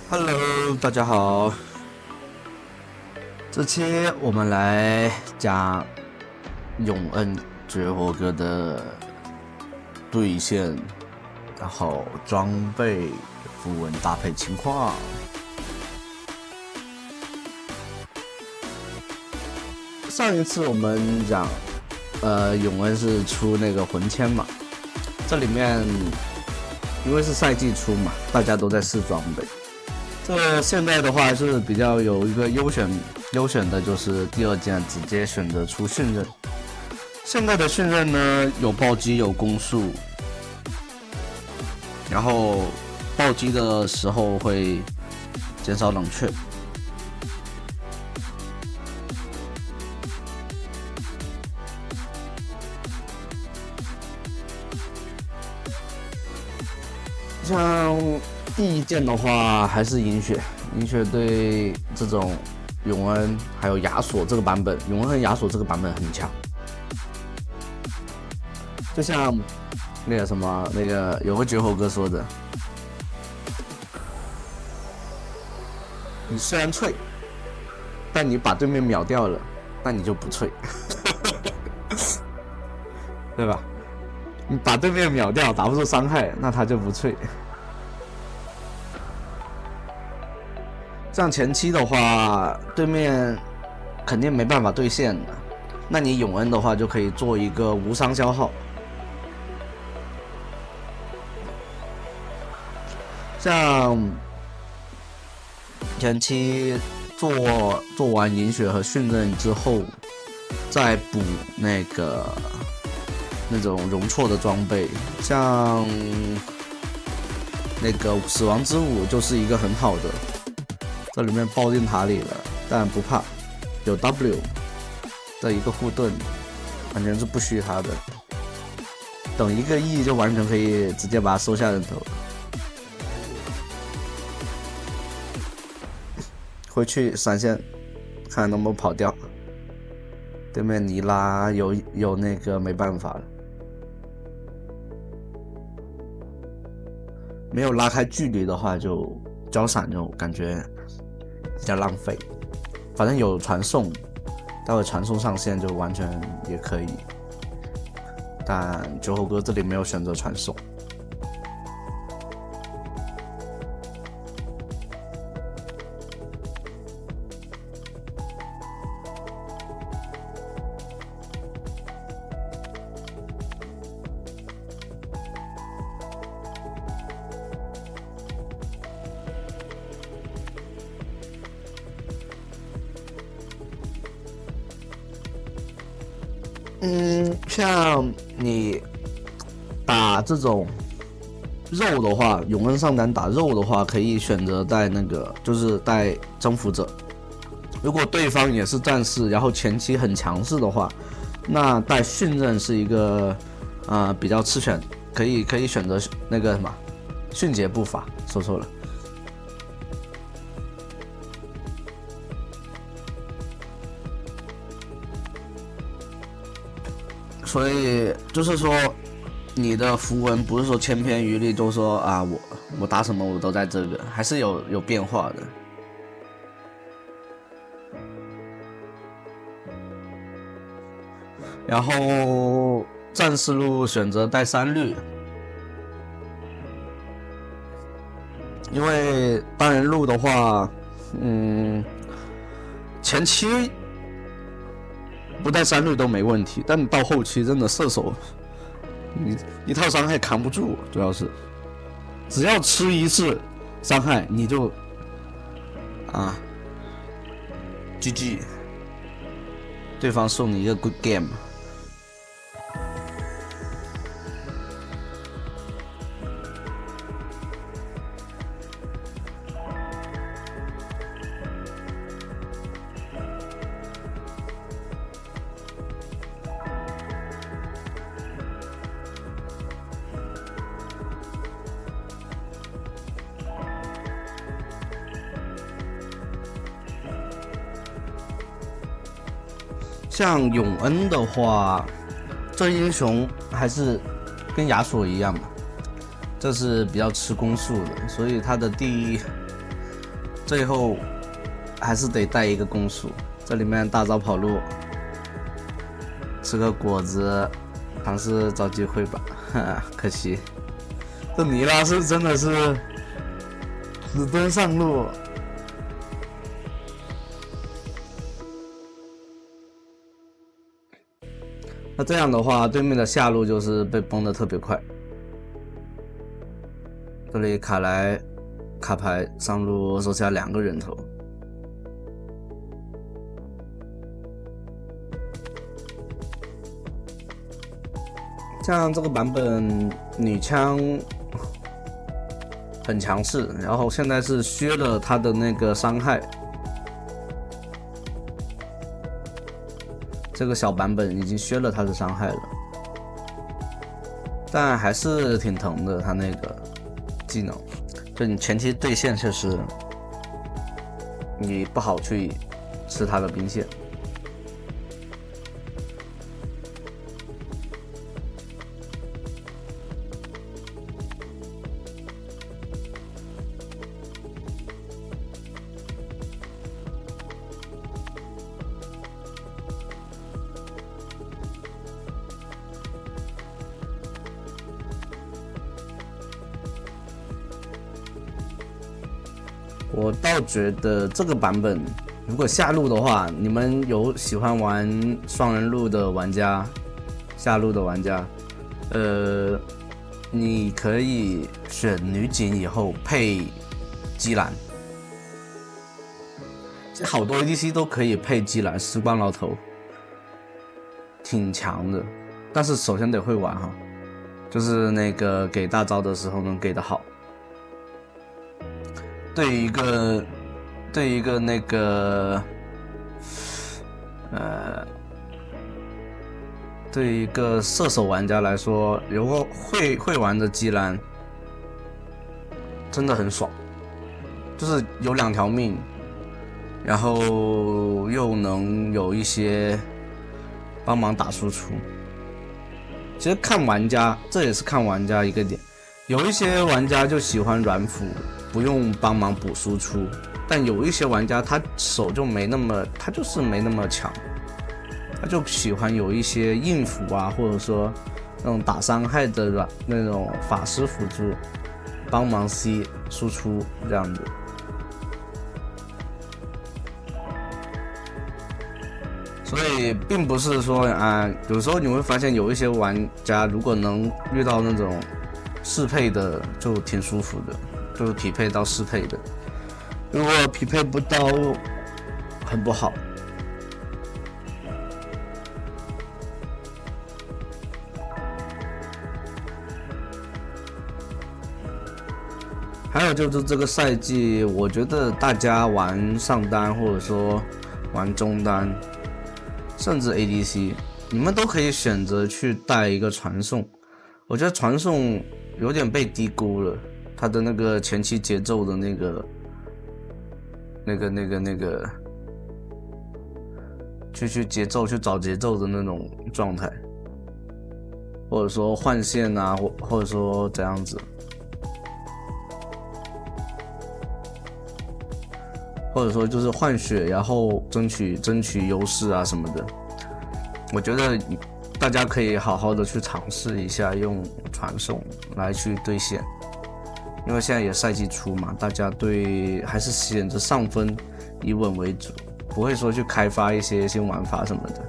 Hello，大家好。这期我们来讲永恩绝活哥的对线，然后装备、符文搭配情况。上一次我们讲，永恩是出那个魂签嘛，这里面因为是赛季初嘛，大家都在试装备。这现在的话是比较有一个优选的，就是第二件直接选择出训刃。现在的训刃呢，有暴击，有攻速，然后暴击的时候会减少冷却。像第一件的话，还是银血。银血对这种永恩还有亚索这个版本，永恩和亚索这个版本很强。就像那个什么，那个有个绝活哥说的，你虽然脆，但你把对面秒掉了，那你就不脆，对吧？你把对面秒掉，打不出伤害，那他就不脆。这样前期的话，对面肯定没办法对线的，那你永恩的话就可以做一个无伤消耗。像前期做完银血和训刃之后，再补那种容错的装备，像那个死亡之舞就是一个很好的。这里面爆进塔里了，但不怕，有 W 的一个护盾，完全是不虚他的。等1个亿就完全可以直接把他收下人头了。回去闪现，看能不能跑掉。对面尼拉有那个没办法了，没有拉开距离的话就交闪就感觉比较浪费。反正有传送，待会传送上线就完全也可以，但绝活哥这里没有选择传送。像你打这种肉的话，永恩上单打肉的话，可以选择带就是带征服者。如果对方也是战士，然后前期很强势的话，那带训刃是一个比较次选，可以选择那个什么迅捷步伐，说错了。所以就是说，你的符文不是说千篇一律，就是说我打什么我都在这个，还是有变化的。然后战士路选择带3绿，因为单人路的话，前期不带3绿都没问题，但到后期真的射手，你一套伤害扛不住，主要是只要吃1次伤害你就GG， 对方送你一个 good game。像永恩的话，这英雄还是跟亚索一样嘛，这是比较吃攻速的，所以他的第最后还是得带一个攻速。这里面大招跑路，吃个果子，尝试找机会吧。可惜，这尼拉是真的是死蹲上路。那这样的话，对面的下路就是被崩的特别快。这里卡莱卡牌上路手下2个人头，像这个版本女枪很强势，然后现在是削了她的那个伤害。这个小版本已经削了他的伤害了，但还是挺疼的。他那个技能，就你前期对线确实你不好去吃他的兵线。我倒觉得这个版本，如果下路的话，你们有喜欢玩双人路的玩家，下路的玩家，你可以选女警以后配基兰，好多 ADC 都可以配基兰，时光老头，挺强的。但是首先得会玩哈，就是那个给大招的时候能给得好。对于一个那个对于一个射手玩家来说，如果会玩的基兰真的很爽，就是有2条命，然后又能有一些帮忙打输出。其实看玩家，这也是看玩家一个点，有一些玩家就喜欢软辅，不用帮忙补输出，但有一些玩家他手就没那么，他就是没那么强，他就喜欢有一些硬辅啊，或者说那种打伤害的那种法师辅助，帮忙 C 输出这样子。所以并不是说有时候你会发现有一些玩家如果能遇到那种适配的，就挺舒服的。就是匹配到适配的，如果匹配不到，很不好。还有就是这个赛季，我觉得大家玩上单或者说玩中单，甚至 ADC， 你们都可以选择去带一个传送。我觉得传送有点被低估了。他的那个前期节奏的那个去节奏去找节奏的那种状态，或者说换线啊，或者说怎样子，或者说就是换血，然后争取优势啊什么的。我觉得大家可以好好的去尝试一下用传送来去对线。因为现在也赛季初嘛，大家对还是选择上分以稳为主，不会说去开发一些新玩法什么的。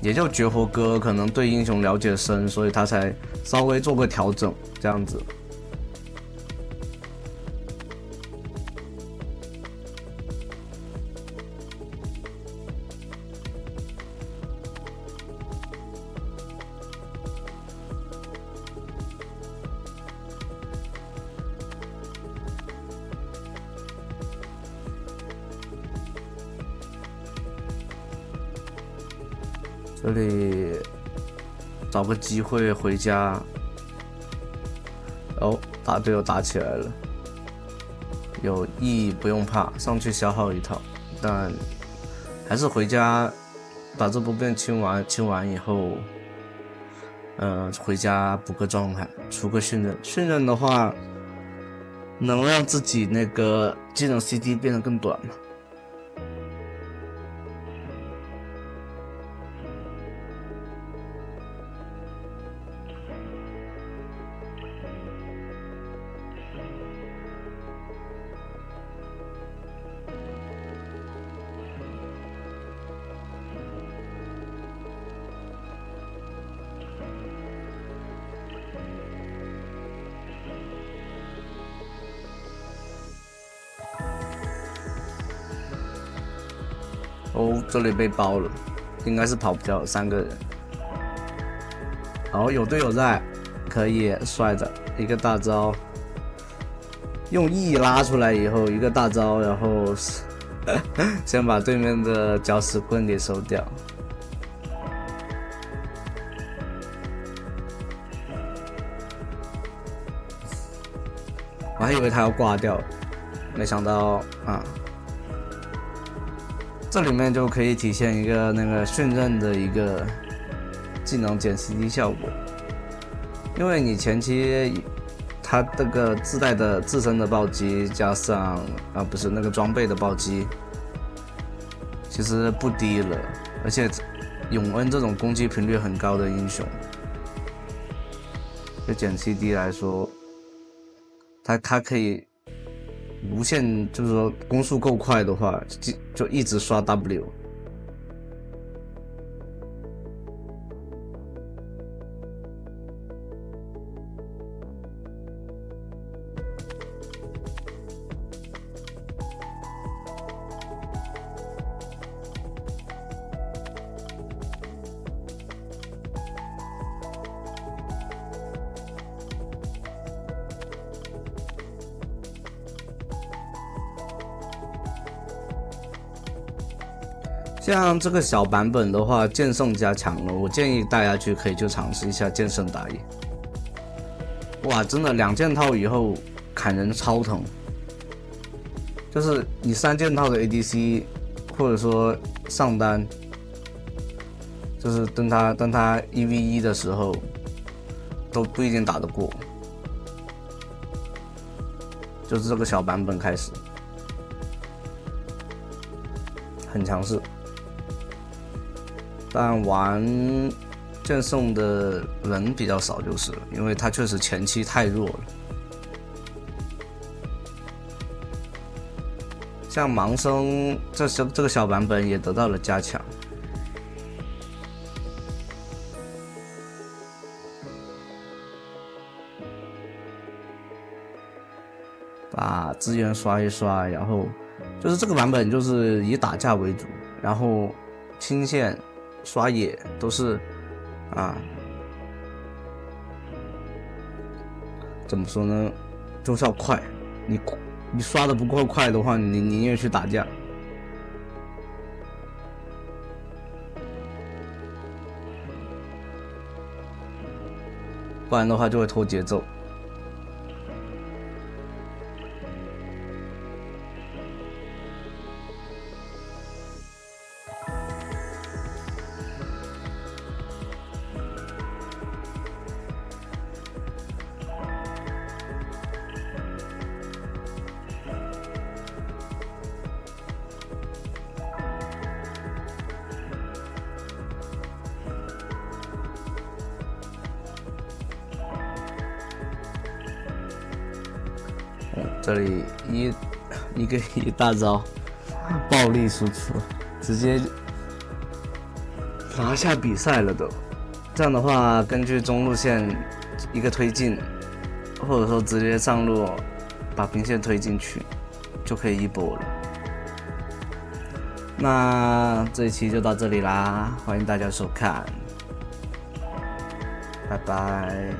也就绝活哥可能对英雄了解深，所以他才稍微做个调整这样子。这里找个机会回家，哦，打队友打起来了，有E不用怕，上去消耗一套，但还是回家把这波变清完以后，回家补个状态，出个训练。训练的话，能让自己那个技能 CD 变得更短嘛。哦，这里被包了，应该是跑不掉3个人。好，有队友在，可以帅的一个大招，用 E 拉出来以后一个大招，然后先把对面的搅屎棍给收掉。我还以为他要挂掉，没想到啊。这里面就可以体现一个那个迅刃的一个技能减 CD 效果，因为你前期它这个自带的自身的暴击加上不是那个装备的暴击，其实不低了，而且永恩这种攻击频率很高的英雄，就减 CD 来说，它可以无限，就是说攻速够快的话，就一直刷 W。像这个小版本的话，剑圣加强了，我建议大家可以尝试一下剑圣打野。哇，真的2件套以后砍人超疼，就是你3件套的 ADC， 或者说上单，就是等他1v1的时候，都不一定打得过。就是这个小版本开始，很强势。但玩剑圣的人比较少，就是了，因为他确实前期太弱了。像盲僧这个小版本也得到了加强。把资源刷一刷，然后就是这个版本就是以打架为主，然后清线刷野都是怎么说呢，就是要快，你刷的不够快的话，你宁愿去打架。不然的话就会拖节奏。这里一个大招，暴力输出，直接拿下比赛了都。这样的话，根据中路线一个推进，或者说直接上路把兵线推进去，就可以一波了。那这一期就到这里啦，欢迎大家收看，拜拜。